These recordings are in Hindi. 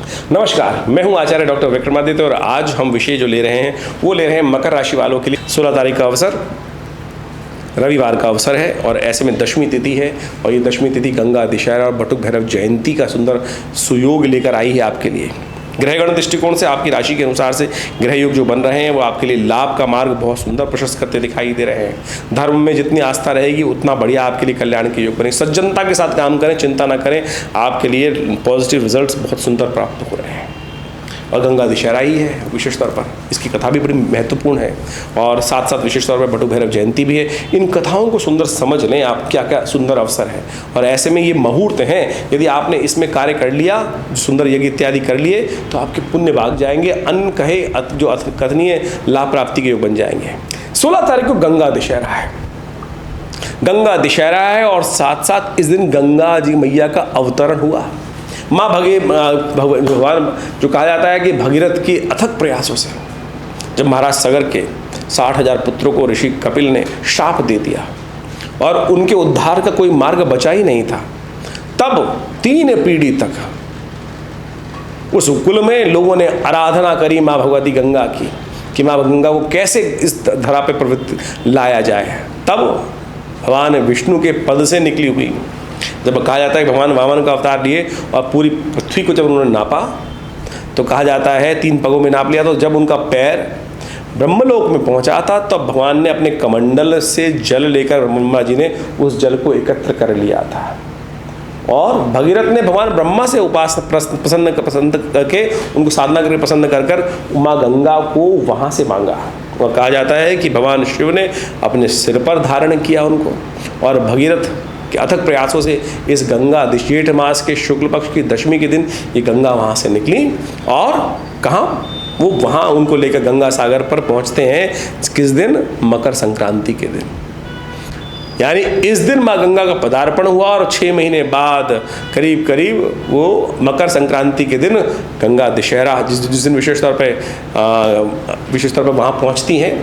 नमस्कार, मैं हूं आचार्य डॉक्टर विक्रमादित्य और आज हम विषय जो ले रहे हैं वो ले रहे हैं मकर राशि वालों के लिए 16 तारीख का अवसर, रविवार का अवसर है और ऐसे में दशमी तिथि है और ये दशमी तिथि गंगा दशहरा और बटुक भैरव जयंती का सुंदर सुयोग लेकर आई है आपके लिए। ग्रहगण दृष्टिकोण से आपकी राशि के अनुसार से ग्रह योग जो बन रहे हैं वो आपके लिए लाभ का मार्ग बहुत सुंदर प्रशस्त करते दिखाई दे रहे हैं। धर्म में जितनी आस्था रहेगी उतना बढ़िया आपके लिए कल्याण के योग बने। सज्जनता के साथ काम करें, चिंता ना करें, आपके लिए पॉजिटिव रिजल्ट्स बहुत सुंदर प्राप्त हो रहे हैं। और गंगा दशहरा ही है विशेष तौर पर, इसकी कथा भी बड़ी महत्वपूर्ण है और साथ साथ विशेष तौर पर बटुक भैरव जयंती भी है। इन कथाओं को सुंदर समझ लें आप, क्या क्या सुंदर अवसर है और ऐसे में ये मुहूर्त हैं, यदि आपने इसमें कार्य कर लिया, सुंदर यज्ञ इत्यादि कर लिए तो आपके पुण्य भाग जाएंगे, अन्न कहे जो कथनीय लाभ प्राप्ति के योग बन जाएंगे। 16 तारीख को गंगा दशहरा है, गंगा दशहरा है और साथ साथ इस दिन गंगा जी मैया का अवतरण हुआ। माँ भगवान जो कहा जाता है कि भगीरथ की अथक प्रयासों से जब महाराज सगर के 60,000 पुत्रों को ऋषि कपिल ने शाप दे दिया और उनके उद्धार का कोई मार्ग बचा ही नहीं था, तब 3 पीढ़ी तक उस कुल में लोगों ने आराधना करी माँ भगवती गंगा की कि माँ गंगा को कैसे इस धरा पे प्रवृत्ति लाया जाए। तब भगवान विष्णु के पद से निकली हुई, जब कहा जाता है भगवान वामन का अवतार लिए और पूरी पृथ्वी को जब उन्होंने नापा तो कहा जाता है 3 पगों में नाप लिया, तो जब उनका पैर ब्रह्मलोक में पहुंचा था तब भगवान ने अपने कमंडल से जल लेकर ब्रह्मा जी ने उस जल को एकत्र कर लिया था और भगीरथ ने भगवान ब्रह्मा से प्रसन्न करके उनको साधना करके प्रसन्न कर माँ गंगा को वहाँ से मांगा। और कहा जाता है कि भगवान शिव ने अपने सिर पर धारण किया उनको और भगीरथ के अथक प्रयासों से इस गंगा जेठ मास के शुक्ल पक्ष की दशमी के दिन ये गंगा वहाँ से निकली और कहाँ वो वहाँ उनको लेकर गंगा सागर पर पहुँचते हैं। किस दिन? मकर संक्रांति के दिन, यानी इस दिन माँ गंगा का पदार्पण हुआ और 6 महीने बाद करीब करीब वो मकर संक्रांति के दिन गंगा दशहरा जिस दिन विशेष तौर पर वहाँ पहुँचती हैं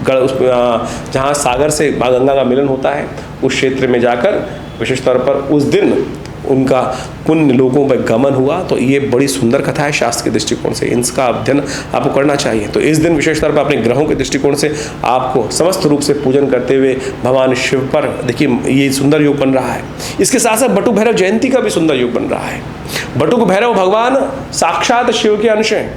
जहाँ सागर से माँ गंगा का मिलन होता है उस क्षेत्र में जाकर विशेष तौर पर उस दिन उनका पुण्य लोगों पर गमन हुआ। तो ये बड़ी सुंदर कथा है शास्त्र के दृष्टिकोण से, इसका अध्ययन आपको करना चाहिए। तो इस दिन विशेष तौर पर अपने ग्रहों के दृष्टिकोण से आपको समस्त रूप से पूजन करते हुए भगवान शिव पर देखिए ये सुंदर योग बन रहा है। इसके साथ साथ बटुक भैरव जयंती का भी सुंदर योग बन रहा है। बटुक भैरव भगवान साक्षात शिव के अंश हैं।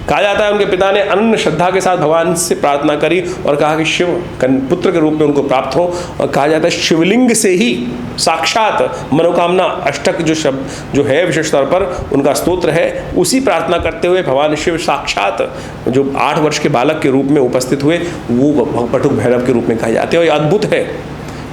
कहा जाता है उनके पिता ने अनन्य श्रद्धा के साथ भगवान से प्रार्थना करी और कहा कि शिव पुत्र के रूप में उनको प्राप्त हो और कहा जाता है शिवलिंग से ही साक्षात मनोकामना अष्टक जो शब्द जो है विशेष तौर पर उनका स्तोत्र है, उसी प्रार्थना करते हुए भगवान शिव साक्षात जो 8 वर्ष के बालक के रूप में उपस्थित हुए वो बटुक भैरव के रूप में कहे जाते हैं। और ये अद्भुत है,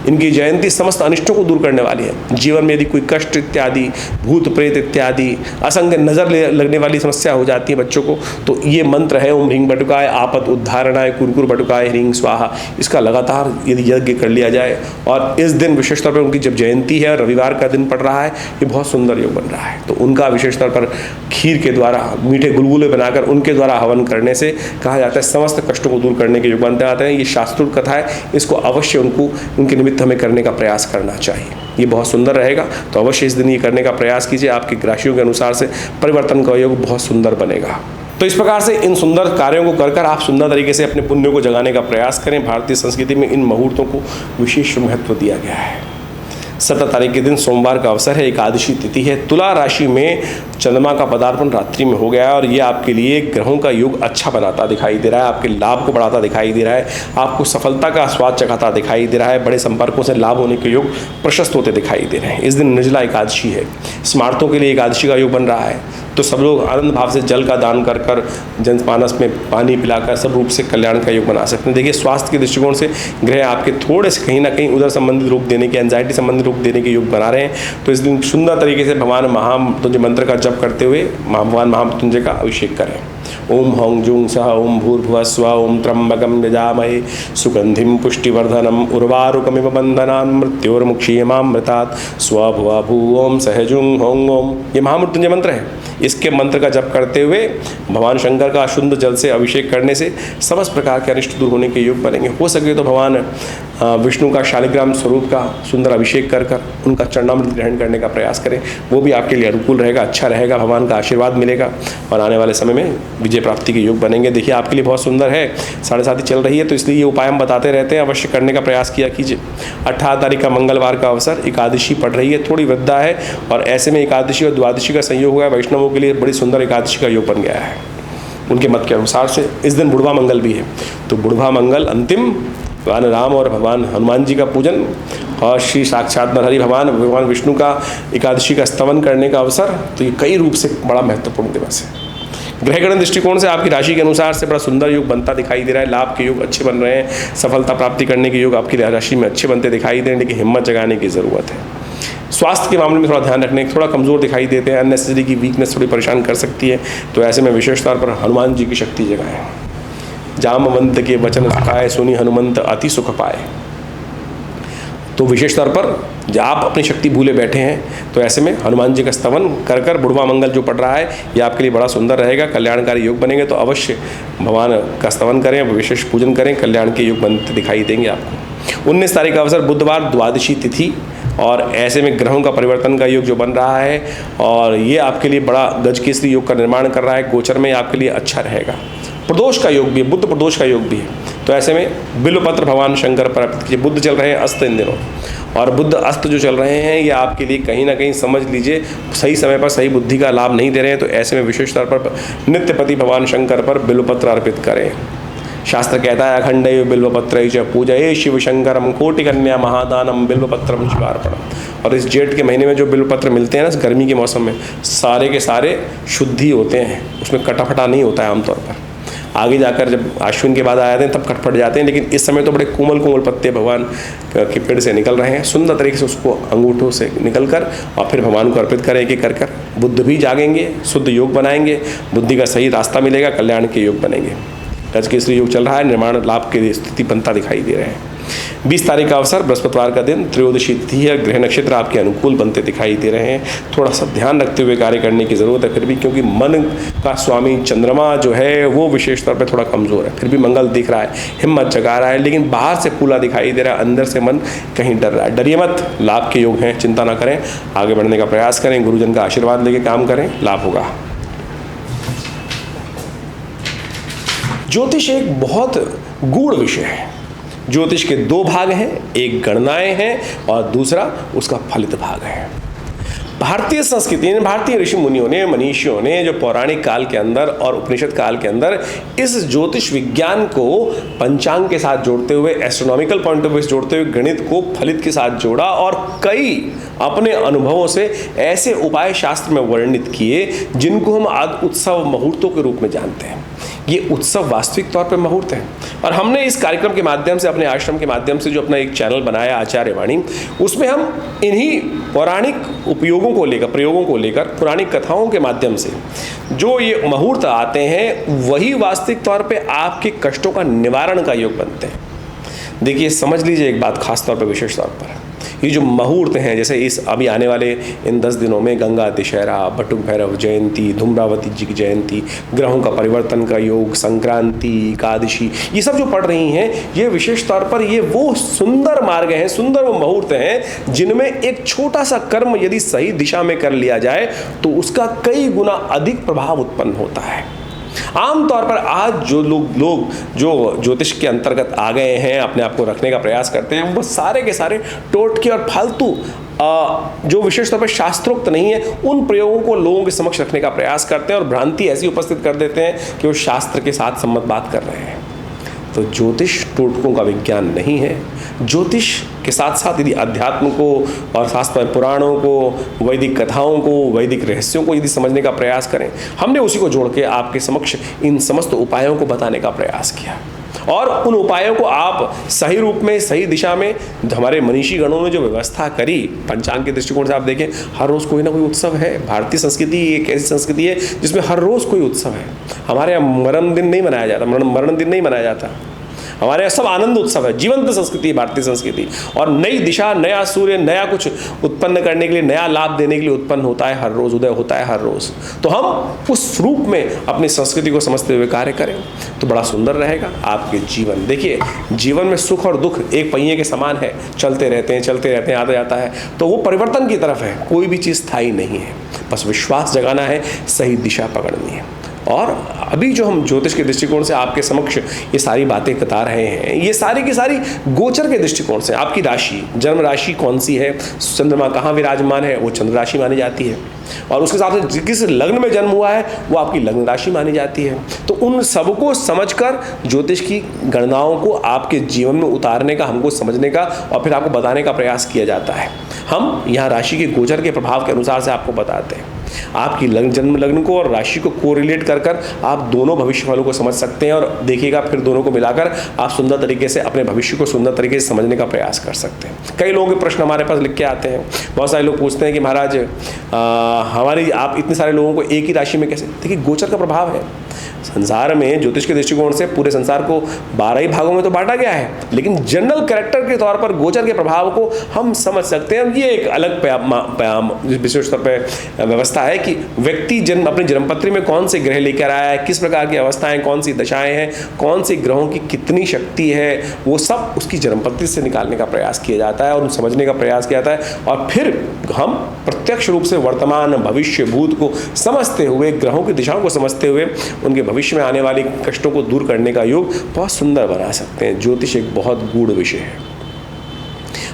इनकी जयंती समस्त अनिष्टों को दूर करने वाली है। जीवन में यदि कोई कष्ट इत्यादि, भूत प्रेत इत्यादि, असंग नजर लगने वाली समस्या हो जाती है बच्चों को, तो ये मंत्र है ओम ह्रीं बटुकाय आपद उद्धारणाय कुरकुर बटुकाय ह्रीं स्वाहा, इसका लगातार यदि यज्ञ कर लिया जाए और इस दिन विशेष तौर पर उनकी जब जयंती है और रविवार का दिन पड़ रहा है, ये बहुत सुंदर योग बन रहा है। तो उनका विशेष तौर पर खीर के द्वारा मीठे गुलगुले बनाकर उनके द्वारा हवन करने से कहा जाता है समस्त कष्टों को दूर करने के योग बनते आते हैं। ये शास्त्रोक्त कथा है, इसको अवश्य उनके निमित्त हमें करने का प्रयास करना चाहिए, ये बहुत सुंदर रहेगा। तो अवश्य इस दिन ये करने का प्रयास कीजिए, आपकी राशियों के अनुसार से परिवर्तन का योग बहुत सुंदर बनेगा। तो इस प्रकार से इन सुंदर कार्यों को कर आप सुंदर तरीके से अपने पुण्यों को जगाने का प्रयास करें। भारतीय संस्कृति में इन मुहूर्तों को विशेष महत्व दिया गया है। 17 तारीख के दिन सोमवार का अवसर है, एकादशी तिथि है। तुला राशि में चंद्रमा का पदार्पण रात्रि में हो गया है और ये आपके लिए ग्रहों का योग अच्छा बनाता दिखाई दे रहा है, आपके लाभ को बढ़ाता दिखाई दे रहा है, आपको सफलता का स्वाद चखाता दिखाई दे रहा है, बड़े संपर्कों से लाभ होने के योग प्रशस्त होते दिखाई दे रहे हैं। इस दिन निर्जला एकादशी है, स्मार्तों के लिए एकादशी का योग बन रहा है। तो सब लोग आनंद भाव से जल का दान कर जनमानस में पानी पिलाकर सब रूप से कल्याण का योग बना सकते हैं। देखिए स्वास्थ्य के दृष्टिकोण से ग्रह आपके थोड़े से कहीं ना कहीं उधर संबंधित रूप देने के, एंजाइटी संबंधित रूप देने के योग बना रहे हैं। तो इस दिन सुंदर तरीके से भगवान महामृत्युंजय मंत्र का जप करते हुए भगवान महामृत्युंजय का अभिषेक करें। ओम हौं जुं सह ओम भूर्भुवः स्वः ओम त्र्यंबकं यजामहे सुगंधिं पुष्टिवर्धनम् उर्वारुकमिव बन्धनान् मृत्योर्मुक्षीयमामृतात् स्वभुवः भू ओम सह जुं हौं ओम। ये महामृत्युंजय मंत्र है। इसके मंत्र का जप करते हुए भगवान शंकर का शुद्ध जल से अभिषेक करने से समस्त प्रकार के अनिष्ट दूर होने के योग बनेंगे। हो सके तो भगवान विष्णु का शालिग्राम स्वरूप का सुंदर अभिषेक कर उनका चरणामृत ग्रहण करने का प्रयास करें, वो भी आपके लिए अनुकूल रहेगा, अच्छा रहेगा, भगवान का आशीर्वाद मिलेगा और आने वाले समय में विजय प्राप्ति के योग बनेंगे। देखिए आपके लिए बहुत सुंदर है, 7.5 चल रही है, तो इसलिए ये उपाय हम बताते रहते हैं, अवश्य करने का प्रयास किया कीजिए। 18 तारीख का मंगलवार का अवसर, एकादशी पड़ रही है, थोड़ी वृद्धा है और ऐसे में एकादशी और द्वादशी का संयोग हुआ है, वैष्णवों के लिए बड़ी सुंदर एकादशी का योग बन गया है उनके मत के अनुसार से। इस दिन बुढ़वा मंगल भी है, तो बुढ़वा मंगल अंतिम भगवान राम और भगवान हनुमान जी का पूजन और श्री साक्षात नरहरि भगवान विष्णु का एकादशी का स्तवन करने का अवसर, तो ये कई रूप से बड़ा महत्वपूर्ण दिवस है। ग्रहगणन दृष्टिकोण से आपकी राशि के अनुसार से बड़ा सुंदर योग बनता दिखाई दे रहा है, लाभ के योग अच्छे बन रहे हैं, सफलता प्राप्ति करने के योग आपकी राशि में अच्छे बनते दिखाई दे रहे हैं, लेकिन हिम्मत जगाने की ज़रूरत है। स्वास्थ्य के मामले में थोड़ा ध्यान रखने, थोड़ा कमज़ोर दिखाई देते हैं, अननेसेसरी की वीकनेस थोड़ी परेशान कर सकती है, तो ऐसे में विशेष तौर पर हनुमान जी की शक्ति जगाएं। जामवंत के वचन सुखाए, सुनी हनुमंत अति सुख पाए। तो विशेष तौर पर जब आप अपनी शक्ति भूले बैठे हैं, तो ऐसे में हनुमान जी का स्तवन कर बुढ़वा मंगल जो पड़ रहा है, ये आपके लिए बड़ा सुंदर रहेगा, कल्याणकारी योग बनेंगे। तो अवश्य भगवान का स्तवन करें, विशेष पूजन करें, कल्याण के योग बनते दिखाई देंगे आपको। 19 तारीख का अवसर बुधवार, द्वादशी तिथि, और ऐसे में ग्रहों का परिवर्तन का योग जो बन रहा है और ये आपके लिए बड़ा गजकेसरी योग का निर्माण कर रहा है, गोचर में आपके लिए अच्छा रहेगा। प्रदोष का योग भी है, बुद्ध प्रदोष का योग भी है, तो ऐसे में बिल्वपत्र भगवान शंकर पर अर्पित कीजिए। बुद्ध चल रहे हैं अस्त इन दिनों, और बुद्ध अस्त जो चल रहे हैं ये आपके लिए कहीं ना कहीं समझ लीजिए सही समय पर सही बुद्धि का लाभ नहीं दे रहे हैं, तो ऐसे में विशेष तौर पर नित्यपति भगवान शंकर पर बिल्वपत्र अर्पित करें। शास्त्र कहता है अखंडैव बिल्वपत्रैः च पूजये शिव शंकरम कोटिकन्या महादानम बिल्वपत्रम शिवार्पणम। और इस जेठ के महीने में जो बिल्वपत्र मिलते हैं ना, इस गर्मी के मौसम में, सारे के सारे शुद्धि होते हैं, उसमें कटाफटा नहीं होता है आमतौर पर। आगे जाकर जब आश्विन के बाद आ जाते हैं तब कटफट जाते हैं, लेकिन इस समय तो बड़े कोमल कोमल पत्ते भगवान के पेड़ से निकल रहे हैं, सुंदर तरीके से उसको अंगूठों से निकल कर और फिर भगवान को अर्पित करें एक एक कर। बुद्ध भी जागेंगे, शुद्ध योग बनाएंगे, बुद्धि का सही रास्ता मिलेगा, कल्याण के योग बनेंगे। गजकेसरी योग चल रहा है, निर्माण लाभ की स्थिति बनता दिखाई दे रहे हैं। 20 तारीख का अवसर बृहस्पतिवार का दिन, त्रयोदशी तिथि है, ग्रह नक्षत्र आपके अनुकूल बनते दिखाई दे रहे हैं। थोड़ा सा ध्यान रखते हुए कार्य करने की ज़रूरत है फिर भी, क्योंकि मन का स्वामी चंद्रमा जो है वो विशेष तौर पर थोड़ा कमज़ोर है। फिर भी मंगल दिख रहा है, हिम्मत जगा रहा है, लेकिन बाहर से फूला दिखाई दे रहा है, अंदर से मन कहीं डर रहा है। डरिए मत, लाभ के योग हैं, चिंता ना करें, आगे बढ़ने का प्रयास करें, गुरुजन का आशीर्वाद लेके काम करें, लाभ होगा। ज्योतिष एक बहुत गूढ़ विषय है। ज्योतिष के 2 भाग हैं, एक गणनाएं हैं और दूसरा उसका फलित भाग है। भारतीय संस्कृति ने, भारतीय ऋषि मुनियों ने, मनीषियों ने जो पौराणिक काल के अंदर और उपनिषद काल के अंदर इस ज्योतिष विज्ञान को पंचांग के साथ जोड़ते हुए, एस्ट्रोनॉमिकल पॉइंट ऑफ व्यू से जोड़ते हुए गणित को फलित के साथ जोड़ा और कई अपने अनुभवों से ऐसे उपाय शास्त्र में वर्णित किए जिनको हम आज उत्सव मुहूर्तों के रूप में जानते हैं। ये उत्सव वास्तविक तौर पर मुहूर्त है, और हमने इस कार्यक्रम के माध्यम से, अपने आश्रम के माध्यम से जो अपना एक चैनल बनाया आचार्य वाणी, उसमें हम इन्हीं पौराणिक उपयोगों को लेकर, प्रयोगों को लेकर, पुरानी कथाओं के माध्यम से जो ये मुहूर्त आते हैं वही वास्तविक तौर पे आपके कष्टों का निवारण का योग बनते हैं। देखिए समझ लीजिए एक बात खास तौर पर, विशेष तौर पर ये जो मुहूर्त हैं, जैसे इस अभी आने वाले इन 10 दिनों में गंगा दशहरा, बटुक भैरव जयंती, धूम्रावती जी की जयंती, ग्रहों का परिवर्तन का योग, संक्रांति, एकादशी, ये सब जो पड़ रही हैं, ये विशेष तौर पर ये वो सुंदर मार्ग हैं, सुंदर वो मुहूर्त हैं जिनमें एक छोटा सा कर्म यदि सही दिशा में कर लिया जाए तो उसका कई गुना अधिक प्रभाव उत्पन्न होता है। आमतौर पर आज जो लोग जो ज्योतिष के अंतर्गत आ गए हैं, अपने आप को रखने का प्रयास करते हैं, वो सारे के सारे टोटके और फालतू जो विशेष तौर पर शास्त्रोक्त नहीं है, उन प्रयोगों को लोगों के समक्ष रखने का प्रयास करते हैं और भ्रांति ऐसी उपस्थित कर देते हैं कि वो शास्त्र के साथ सम्मत बात कर रहे हैं। तो ज्योतिष टोटकों का विज्ञान नहीं है। ज्योतिष के साथ साथ यदि अध्यात्म को और शास्त्र पुराणों को, वैदिक कथाओं को, वैदिक रहस्यों को यदि समझने का प्रयास करें, हमने उसी को जोड़ के आपके समक्ष इन समस्त उपायों को बताने का प्रयास किया, और उन उपायों को आप सही रूप में, सही दिशा में, हमारे मनीषी गणों ने जो व्यवस्था करी, पंचांग के दृष्टिकोण से आप देखें, हर रोज़ कोई ना कोई उत्सव है। भारतीय संस्कृति एक ऐसी संस्कृति है जिसमें हर रोज़ कोई उत्सव है। हमारे यहाँ मरण दिन नहीं मनाया जाता, मरण दिन नहीं मनाया जाता। हमारे यहाँ सब आनंद उत्सव है, जीवंत संस्कृति है भारतीय संस्कृति। और नई दिशा, नया सूर्य, नया कुछ उत्पन्न करने के लिए, नया लाभ देने के लिए उत्पन्न होता है हर रोज़, उदय होता है हर रोज़। तो हम उस रूप में अपनी संस्कृति को समझते हुए कार्य करें तो बड़ा सुंदर रहेगा आपके जीवन। देखिए, जीवन में सुख और दुख एक पहिए के समान है, चलते रहते हैं, आता जाता है। तो वो परिवर्तन की तरफ है, कोई भी चीज़ स्थायी नहीं है। बस विश्वास जगाना है, सही दिशा पकड़नी है। और अभी जो हम ज्योतिष के दृष्टिकोण से आपके समक्ष ये सारी बातें बता रहे हैं, ये सारी की सारी गोचर के दृष्टिकोण से। आपकी राशि, जन्म राशि कौन सी है, चंद्रमा कहाँ विराजमान है, वो चंद्र राशि मानी जाती है। और उसके साथ से किस लग्न में जन्म हुआ है वो आपकी लग्न राशि मानी जाती है। तो उन सबको समझकर ज्योतिष की गणनाओं को आपके जीवन में उतारने का, हमको समझने का और फिर आपको बताने का प्रयास किया जाता है। हम यहाँ राशि के गोचर के प्रभाव के अनुसार से आपको बताते हैं। आपकी जन्म लग्न को और राशि को कोरिलेट कर आप दोनों भविष्य फलों को समझ सकते हैं, और देखिएगा फिर दोनों को मिलाकर आप सुंदर तरीके से अपने भविष्य को सुंदर तरीके से समझने का प्रयास कर सकते हैं। कई लोगों के प्रश्न हमारे पास लिख के आते हैं। बहुत सारे लोग पूछते हैं कि महाराज हमारी आप इतने सारे लोगों को एक ही राशि में कैसे। देखिए, गोचर का प्रभाव है। संसार में ज्योतिष के दृष्टिकोण से पूरे संसार को 12 ही भागों में तो बांटा गया है, लेकिन जनरल कैरेक्टर के तौर पर गोचर के प्रभाव को हम समझ सकते हैं। ये एक अलग विशेष तौर पर व्यवस्था है कि व्यक्ति अपनी जन्मपत्री में कौन से ग्रह लेकर आया है, किस प्रकार की अवस्थाएं, कौन सी दशाएं हैं, कौन से ग्रहों की कितनी शक्ति है, वो सब उसकी जन्मपत्री से निकालने का प्रयास किया जाता है और समझने का प्रयास किया जाता है। और फिर हम प्रत्यक्ष रूप से वर्तमान, भविष्य, भूत को समझते हुए, ग्रहों की दिशाओं को समझते हुए उनके भविष्य में आने वाली कष्टों को दूर करने का योग बहुत सुंदर बना सकते हैं। ज्योतिष एक बहुत गूढ़ विषय है।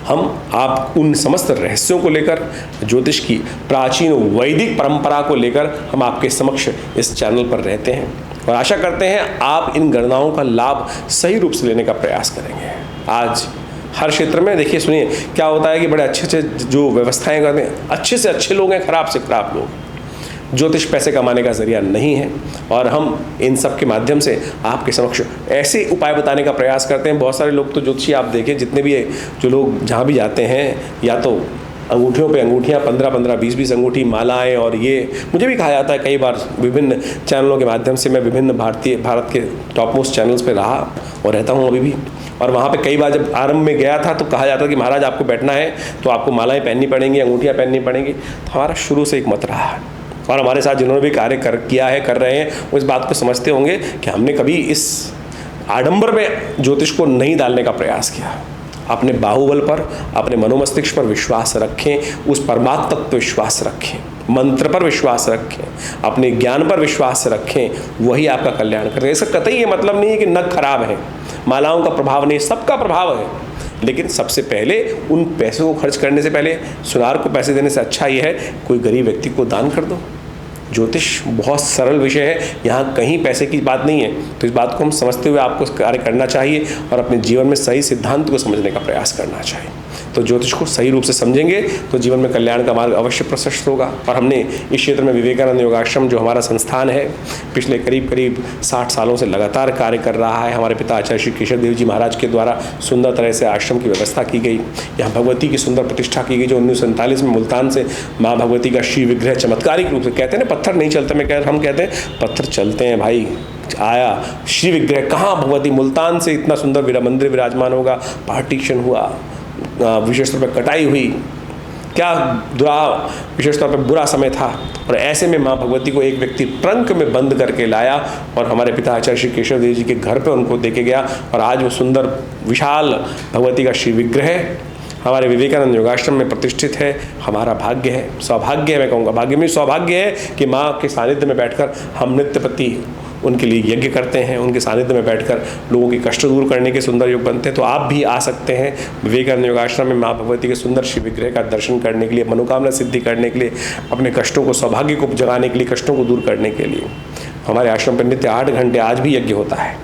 आप उन समस्त रहस्यों को लेकर, ज्योतिष की प्राचीन वैदिक परंपरा को लेकर हम आपके समक्ष इस चैनल पर रहते हैं और आशा करते हैं आप इन गणनाओं का लाभ सही रूप से लेने का प्रयास करेंगे। आज हर क्षेत्र में देखिए, सुनिए क्या होता है कि बड़े अच्छे जो व्यवस्थाएं करते हैं, अच्छे से अच्छे लोग हैं, खराब से खराब लोग। ज्योतिष पैसे कमाने का जरिया नहीं है और हम इन सब के माध्यम से आपके समक्ष ऐसे उपाय बताने का प्रयास करते हैं। बहुत सारे लोग तो ज्योतिषी आप देखें, जितने भी जो लोग जहाँ भी जाते हैं, या तो अंगूठियों पे अंगूठियाँ 15-15, 20-20 अंगूठी, मालाएं, और ये मुझे भी कहा जाता है कई बार विभिन्न चैनलों के माध्यम से। मैं विभिन्न भारत के टॉप मोस्ट चैनल्स पे रहा और रहता हूँ अभी भी। और वहाँ पे कई बार जब आरंभ में गया था तो कहा जाता कि महाराज आपको बैठना है तो आपको मालाएं पहननी पड़ेंगी, अंगूठियाँ पहननी पड़ेंगी। तो हमारा शुरू से एक मत रहा है, और हमारे साथ जिन्होंने भी कार्य किया है, कर रहे हैं, वो इस बात को समझते होंगे कि हमने कभी इस आडंबर में ज्योतिष को नहीं डालने का प्रयास किया। अपने बाहुबल पर, अपने मनोमस्तिष्क पर विश्वास रखें, उस परमात्म तत्व पर विश्वास रखें, मंत्र पर विश्वास रखें, अपने ज्ञान पर विश्वास रखें, वही आपका कल्याण करेगा। इसका कतई ये मतलब नहीं है कि नग खराब है, मालाओं का प्रभाव नहीं, सबका प्रभाव है। लेकिन सबसे पहले उन पैसों को खर्च करने से पहले, सुनार को पैसे देने से अच्छा ये है कोई गरीब व्यक्ति को दान कर दो। ज्योतिष बहुत सरल विषय है, यहाँ कहीं पैसे की बात नहीं है। तो इस बात को हम समझते हुए आपको कार्य करना चाहिए और अपने जीवन में सही सिद्धांत को समझने का प्रयास करना चाहिए। तो ज्योतिष को सही रूप से समझेंगे तो जीवन में कल्याण का मार्ग अवश्य प्रशस्त होगा। और हमने इस क्षेत्र में विवेकानंद योगाश्रम, जो हमारा संस्थान है, पिछले करीब 60 सालों से लगातार कार्य कर रहा है। हमारे पिता आचार्य श्री केशव देव जी महाराज के द्वारा सुंदर तरह से आश्रम की व्यवस्था की गई। यहाँ भगवती की सुंदर प्रतिष्ठा की गई, जो 1947 में मुल्तान से माँ भगवती का श्री विग्रह चमत्कारिक रूप से, कहते हैं ना पत्थर नहीं चलते, हम कहते हैं पत्थर चलते हैं भाई, आया श्री विग्रह। कहाँ भगवती मुल्तान से इतना सुंदर मंदिर विराजमान होगा, पार्टीशन हुआ, विशेष तौर पर कटाई हुई, क्या विशेष तौर पर बुरा समय था, और ऐसे में माँ भगवती को एक व्यक्ति ट्रंक में बंद करके लाया और हमारे पिता आचार्य श्री केशव देव जी के घर पे उनको देके गया। और आज वो सुंदर विशाल भगवती का श्री विग्रह हमारे विवेकानंद योगाश्रम में प्रतिष्ठित है। हमारा भाग्य है, सौभाग्य है, मैं कहूँगा भाग्य में सौभाग्य है कि माँ के सानिध्य में बैठकर हम नित्य प्रति उनके लिए यज्ञ करते हैं, उनके सानिध्य में बैठकर लोगों के कष्ट दूर करने के सुंदर योग बनते हैं। तो आप भी आ सकते हैं विवेकानंद योगाश्रम में माँ भगवती के सुंदर श्री विग्रह का दर्शन करने के लिए, मनोकामना सिद्धि करने के लिए, अपने कष्टों को, सौभाग्य को जगाने के लिए, कष्टों को दूर करने के लिए। हमारे आश्रम पर नित्य 8 घंटे आज भी यज्ञ होता है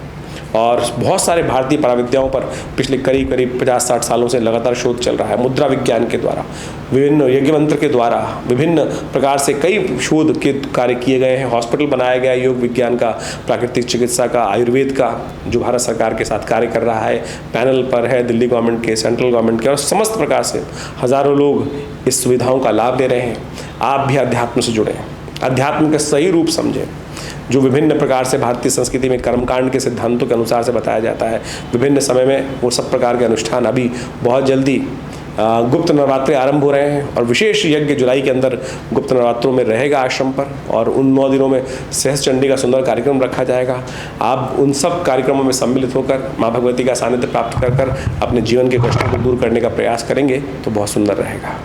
और बहुत सारे भारतीय पराविद्याओं पर पिछले करीब 50-60 सालों से लगातार शोध चल रहा है। मुद्रा विज्ञान के द्वारा, विभिन्न यज्ञ मंत्र के द्वारा, विभिन्न प्रकार से कई शोध के कार्य किए गए हैं। हॉस्पिटल बनाया गया योग विज्ञान का, प्राकृतिक चिकित्सा का, आयुर्वेद का, जो भारत सरकार के साथ कार्य कर रहा है, पैनल पर है दिल्ली गवर्नमेंट के, सेंट्रल गवर्नमेंट के, और समस्त प्रकार से हज़ारों लोग इस सुविधाओं का लाभ ले रहे हैं। आप भी अध्यात्म से जुड़ें, अध्यात्म का सही रूप समझें, जो विभिन्न प्रकार से भारतीय संस्कृति में कर्मकांड के सिद्धांतों के अनुसार से बताया जाता है। विभिन्न समय में वो सब प्रकार के अनुष्ठान अभी बहुत जल्दी गुप्त नवरात्रि आरंभ हो रहे हैं और विशेष यज्ञ जुलाई के अंदर गुप्त नवरात्रों में रहेगा आश्रम पर, और उन 9 दिनों में सहस्त्र चंडी का सुंदर कार्यक्रम रखा जाएगा। आप उन सब कार्यक्रमों में सम्मिलित होकर माँ भगवती का सानिध्य प्राप्त कर अपने जीवन के कष्टों को दूर करने का प्रयास करेंगे तो बहुत सुंदर रहेगा।